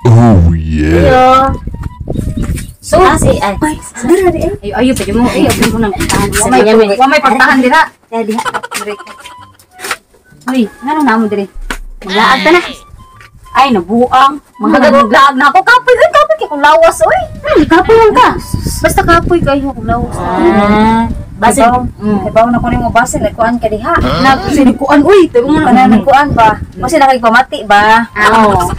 Oh yeah. So, ayo pwede mo. Ayo mo nang tahan. Wa may pagtahan dira. Ya diha. Uy, ngano namo dire? Maglaag ta na. Ay, nabuang. Maglaag na ako. Kapoy kay kung lawas, oy. Kapoy lang ka. Basta kapoy kayo kung lawas. Basin. Ibaw na ko nimo basin nagkuan ka diha. Nagkuan uy, tago mo na nagkuan ba. Kasi nakigpamati ba? Oo.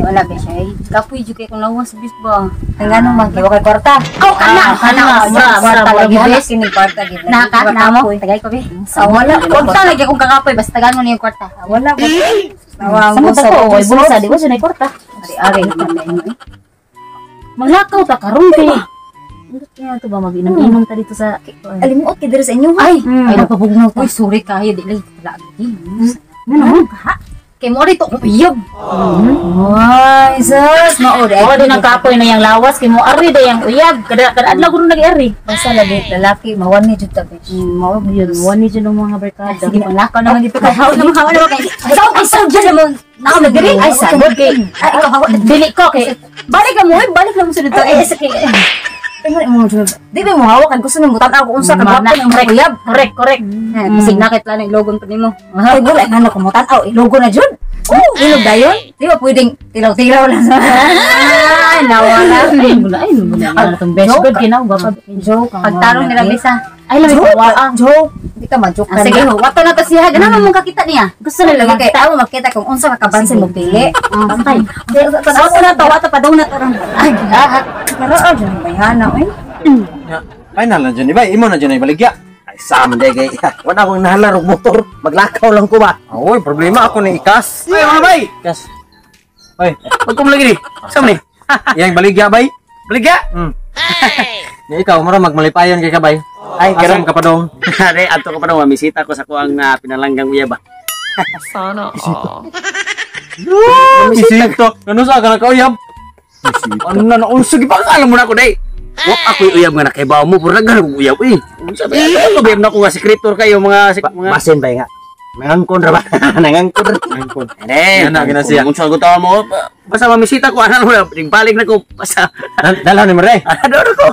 Wala ba siya. Kapoy jud kay kung lawas bis ba. Ang ngano man kay kay kwarta. Kana mura gibes kini kwarta gid. Nakat na mo. Tagay ko be. Wala. Kwarta lagi akong kakapoy basta tagaan mo niyo kwarta. Wala ba. Nawang mo sa bulsa di ko sa kwarta. Ari maglakaw ta karon kay. Kaya ito ba mag-inom-inom ta dito sa alimuot kay diri sa inyo. Ay napabugnaw ta. Uy sorry kayo di lagi lagi. Ano ka? Kay mo rito ko iyog. Ay sus maore. O di nagkapoy na yang lawas kay mo ari da yang uyab. Kada adlaw guro nag-ari. Basta lagi lalaki mawani jud ta bitch. Mao gyud mawani jud ng mga barkada. Sige panglakaw naman dito kay haw naman kay. Saw kay saw jud naman. Nako na diri ay sagod kay. Ay ikaw haw dili ko kay. Balik ka mo balik lang mo sa dito. Ay sige. Tingnan mo jud. Di ba mo hawakan ko sa nang butan ako unsa ka ba ng uyab. Correct. Kasi nakit lang ang logon pa nimo. Ay wala ngano ko mo tan-aw logo na jud. Oh, ilog dayon? Di ba pwedeng tilaw-tilaw lang sa... Ay, nawala. Ay, mula. Itong best good, kinaw. Joke. Pagtarong nila, bisa. Ay, lamig pawaan. Joke. Hindi ka ma-joke ka. Sige, wato na to siya. Ganun mo kakita niya. Gusto nila lang. Kaya mo makita kung unsa kakabansin mo pili. Pantay. Wato na to, wato pa daw na to. Ay, karoon. Diyan, bayhana. Ay, nalang dyan, iba. Imo na dyan ay baligya. Sama day kay wala akong nahalar og motor maglakaw lang ko ba oy problema ako ni ikas ay mga bay ikas oy wag ko lagi ni sama ni yang baligya bay baligya ni ikaw mara magmalipayon kay kabay ay karon ka pa dong are adto ka pa dong misita ko sa kuang pinalanggang uyab ba sana misita ano sa ka uyab ano na unsa gipangalan mo na ko day. Wak ako uyab nga nakaibaw mo pura ganang uyab eh. Sabi ko bem na ko nga sekretor kayo mga basin ba nga. Nangangkon ra ba? Nangangkon. Na gina siya. Unsa ko tawa mo? Basta mamisita ko ana mo ring balik na ko basta dalaw ni Mare. Adoro ko.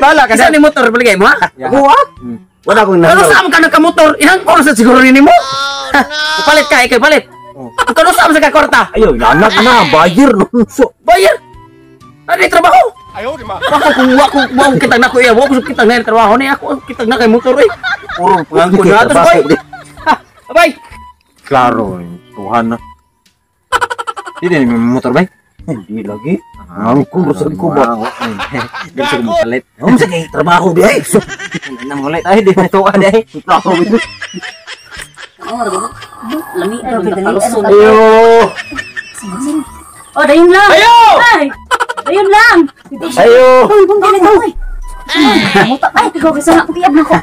Bala kasi ni motor baligay mo ha. What? Wala ko na. Ano sa ka nagka-motor? Ilang oras siguro ni mo? Palit ka ikay palit. Kano sa ka kwarta? Ayo, anak na bayar no. Bayar. Ano yung trabaho? Ayaw, di ba? Ako kung kitang na ko iya, ako kitang na yung trabaho niya, ako kitang na kay motor eh. Puro pangangko na ito, boy. Abay! Klaro, Tuhan na. Hindi na may motor, bay? Hindi lagi. Ang kumbrosag ko ba? Hindi siya magpalit. Ang sige, trabaho di ay. Nang ulit ay, di na ito di ay. Klaro, ito. Lami, ayo! Oh, dayun lang! Ayo! Ayun lang. Ayo. Ay, tigaw kasi na tiyab na ko.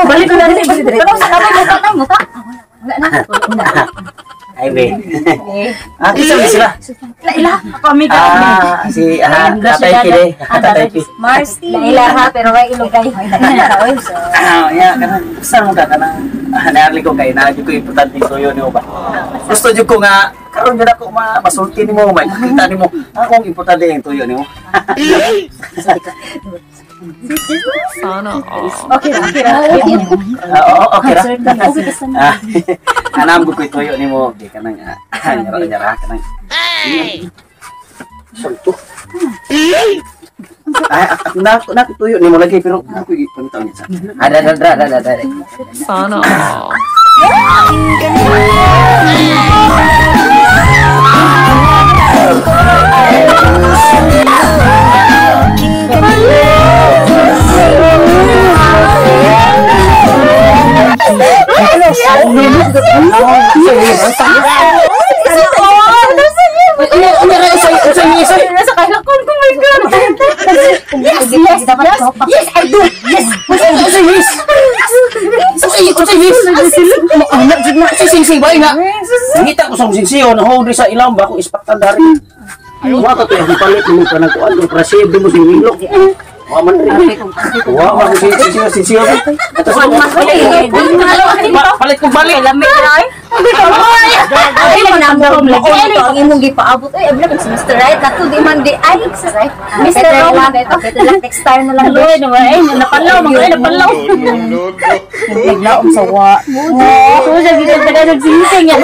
Balik na rin. Pero sa kapay mo patay mo ta. Wala na. Ay, be. Isa sila. Laila, ako amiga. Si Tatay Pide. Tatay Pide. Marcy. Laila ha, pero kay ilugay. Ya, kana saan mo ka kana? Naarli ko kay na ko importante ko yun ba. Gusto jud ko nga karon jud ako masulti nimo may kita nimo. Akong importante ang tuyo nimo. Sana. Okay ra. Okay ra. Anam ko tuyo nimo di kanang nyara kanang. Santo. Ay, ako na tuyo nimo lagi pero ako ipantang niya. Ada. Sana. Yes, I do. Yes. Anak jud na sing-sing ba nga. Ngita ko sa sing-sing na ho sa ilang ba ko ispaktan dari. Wa ka to palit mo pa nang kuan para save mo sing ilok. Wa man rin. Wa sing-sing. Ato sa palit ko balik lamig ay. Ay na ang dahom lagi. Ang imong gipaabot ay abla kung semester right ato di man di ay right. Mr. Roma next time na lang do no ay napalaw napalaw. Bigla sa wa. So sa gid ka nagsingsing ya.